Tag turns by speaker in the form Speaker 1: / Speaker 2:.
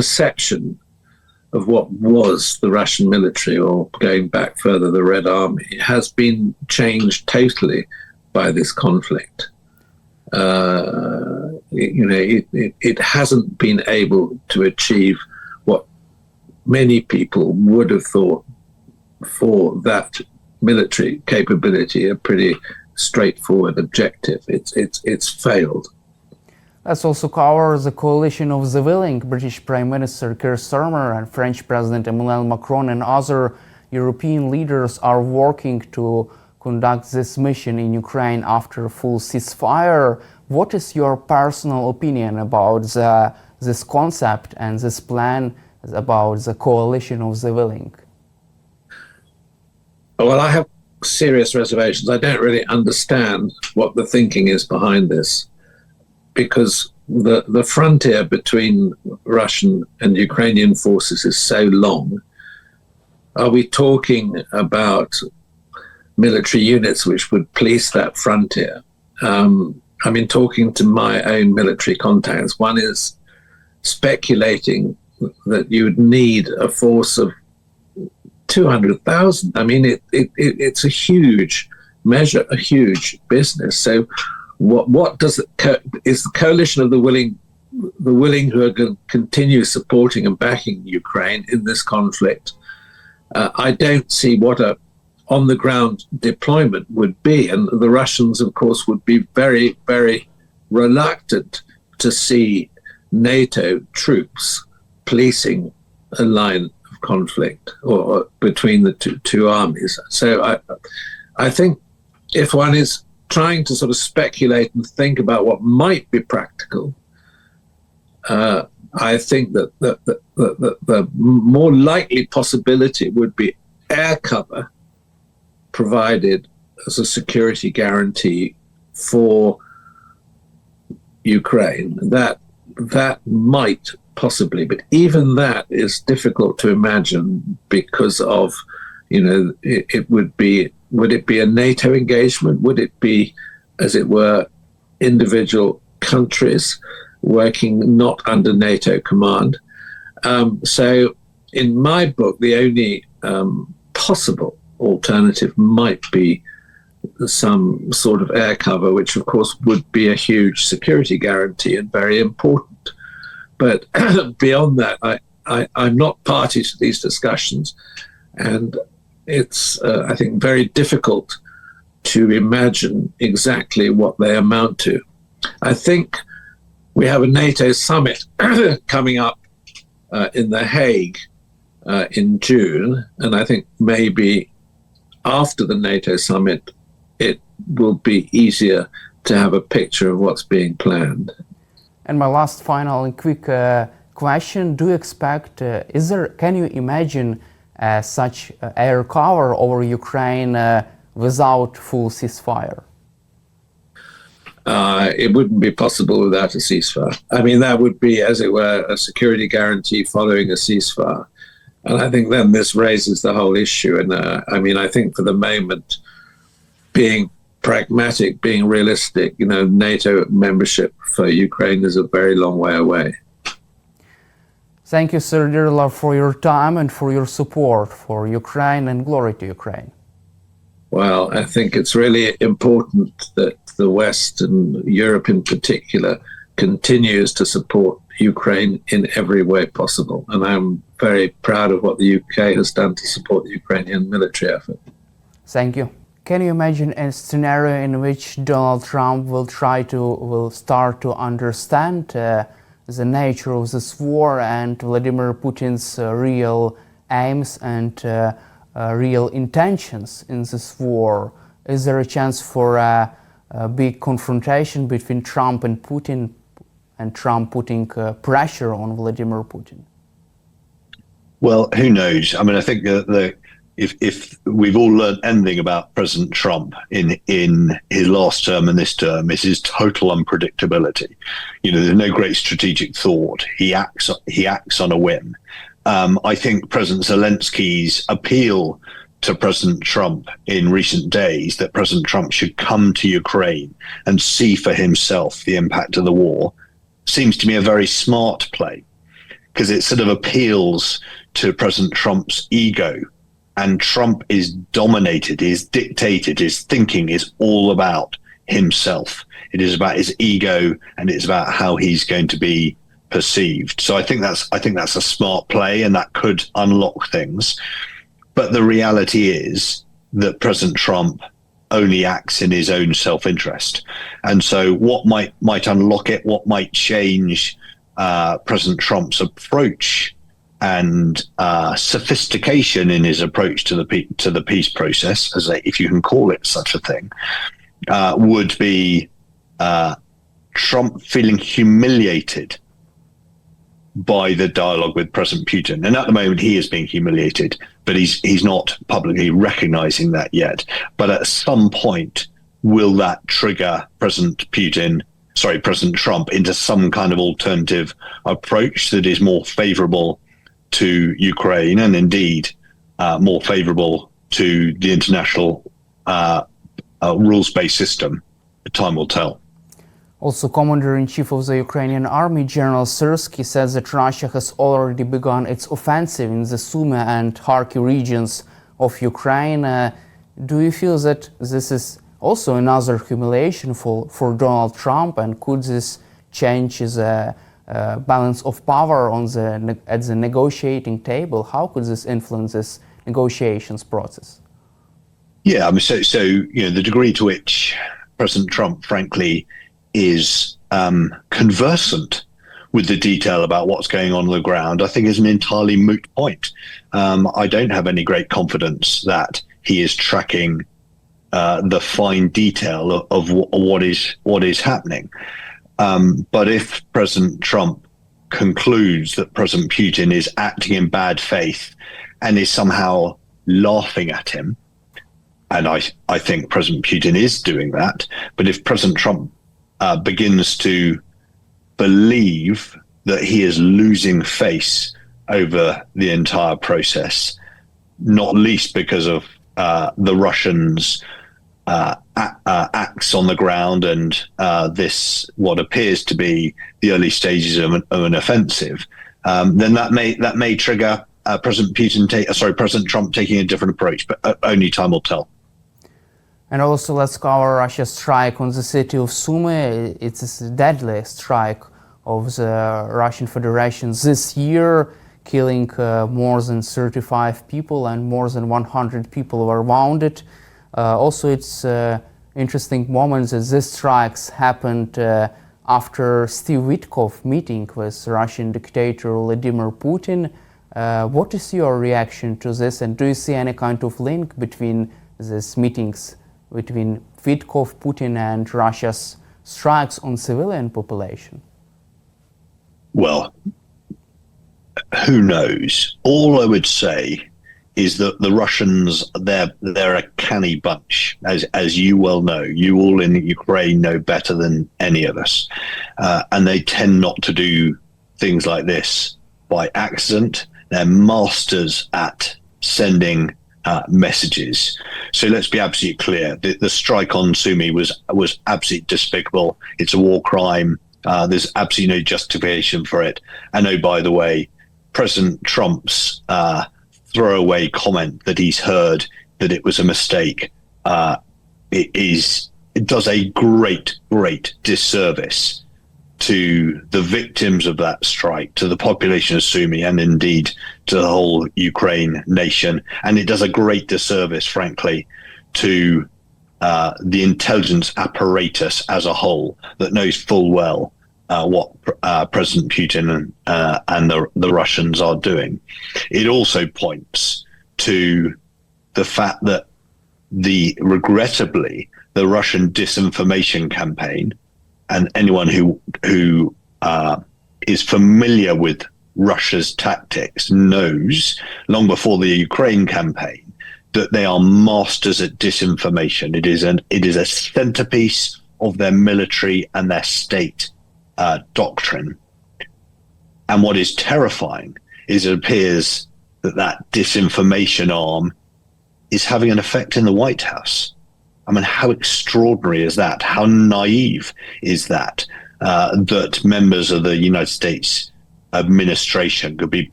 Speaker 1: perception of what was the Russian military, or going back further, the Red Army, has been changed totally by this conflict. It hasn't been able to achieve what many people would have thought for that military capability a pretty straightforward objective. It's failed.
Speaker 2: Let's also cover the coalition of the willing. British Prime Minister Keir Starmer and French President Emmanuel Macron and other European leaders are working to conduct this mission in Ukraine after a full ceasefire. What is your personal opinion about this concept and this plan about the coalition of the willing?
Speaker 1: Well, I have serious reservations. I don't really understand what the thinking is behind this, because the frontier between Russian and Ukrainian forces is so long. Are we talking about military units which would police that frontier? I mean, talking to my own military contacts, one is speculating that you would need a force of 200,000. I mean, it's a huge measure, a huge business. So what does is the coalition of the willing who are going to continue supporting and backing Ukraine in this conflict? I don't see what a on-the-ground deployment would be, and the Russians, of course, would be very, very reluctant to see NATO troops policing a line of conflict or between the two armies. So I think if one is trying to sort of speculate and think about what might be practical, I think that the more likely possibility would be air cover provided as a security guarantee for Ukraine. That might possibly, but even that is difficult to imagine because of, would it be a NATO engagement? Would it be, as it were, individual countries working not under NATO command? So in my book, the only possible alternative might be some sort of air cover, which of course would be a huge security guarantee and very important. But beyond that, I'm not party to these discussions, and it's, I think, very difficult to imagine exactly what they amount to. I think we have a NATO summit coming up in The Hague in June, and I think maybe after the NATO summit, it will be easier to have a picture of what's being planned.
Speaker 2: And my last final and quick question, do you expect, can you imagine such air cover over Ukraine without full ceasefire?
Speaker 1: It wouldn't be possible without a ceasefire. I mean, that would be, as it were, a security guarantee following a ceasefire. And I think then this raises the whole issue. And I think for the moment, being pragmatic, being realistic, NATO membership for Ukraine is a very long way away.
Speaker 2: Thank you, Sir Dirla, for your time and for your support for Ukraine, and glory to Ukraine.
Speaker 1: Well, I think it's really important that the West and Europe in particular continues to support Ukraine in every way possible. And I'm very proud of what the UK has done to support the Ukrainian military effort.
Speaker 2: Thank you. Can you imagine a scenario in which Donald Trump will start to understand the nature of this war and Vladimir Putin's real aims and real intentions in this war? Is there a chance for a big confrontation between Trump and Putin, and Trump putting pressure on Vladimir Putin?
Speaker 3: Well, who knows? I mean, I think that if we've all learned anything about President Trump in his last term and this term, it's his total unpredictability. There's no great strategic thought. He acts on a whim. I think President Zelensky's appeal to President Trump in recent days, that President Trump should come to Ukraine and see for himself the impact of the war, seems to me a very smart play, because it sort of appeals to President Trump's ego. And Trump is dominated, is dictated, his thinking is all about himself. It is about his ego, and it's about how he's going to be perceived. So I think that's a smart play, and that could unlock things. But the reality is that President Trump only acts in his own self-interest. And so what might unlock it, what might change President Trump's approach and sophistication in his approach to the peace process, if you can call it such a thing, would be Trump feeling humiliated by the dialogue with President Putin. And at the moment, he is being humiliated, but he's not publicly recognizing that yet. But at some point, will that trigger President Trump into some kind of alternative approach that is more favorable to Ukraine, and indeed more favorable to the international rules-based system? Time will tell.
Speaker 2: Also, Commander-in-Chief of the Ukrainian Army, General Syrsky, says that Russia has already begun its offensive in the Sumy and Kharkiv regions of Ukraine. Do you feel that this is also another humiliation for Donald Trump, and could this change the balance of power at the negotiating table? How could this influence this negotiations process?
Speaker 3: Yeah, I mean, so the degree to which President Trump, frankly, is conversant with the detail about what's going on the ground, I think is an entirely moot point. I don't have any great confidence that he is tracking the fine detail of what is happening. But if President Trump concludes that President Putin is acting in bad faith and is somehow laughing at him, and I think President Putin is doing that, but if President Trump begins to believe that he is losing face over the entire process, not least because of the Russians' acts on the ground and this what appears to be the early stages of an offensive, then that may trigger President Trump taking a different approach. But only time will tell.
Speaker 2: And also, let's cover Russia's strike on the city of Sumy. It's a deadly strike of the Russian Federation this year, killing more than 35 people, and more than 100 people were wounded. Also, it's interesting moment that these strikes happened after Steve Witkoff meeting with Russian dictator Vladimir Putin. What is your reaction to this, and do you see any kind of link between these meetings between Witkoff, Putin, and Russia's strikes on civilian population?
Speaker 3: Well, who knows? All I would say is that the Russians, they're a canny bunch, as you well know. You all in Ukraine know better than any of us. And they tend not to do things like this by accident. They're masters at sending messages. So let's be absolutely clear. The strike on Sumy was absolutely despicable. It's a war crime. There's absolutely no justification for it. And oh, by the way, President Trump's throwaway comment that he's heard that it was a mistake, it does a great disservice to the victims of that strike, to the population of Sumy, and indeed to the whole Ukraine nation. And it does a great disservice, frankly, to the intelligence apparatus as a whole that knows full well what President Putin and the Russians are doing. It also points to the fact that regrettably, the Russian disinformation campaign, and anyone who is familiar with Russia's tactics knows, long before the Ukraine campaign, that they are masters at disinformation. It is a centerpiece of their military and their state doctrine. And what is terrifying is it appears that disinformation arm is having an effect in the White House. I mean, how extraordinary is that? How naive is that? That members of the United States administration could be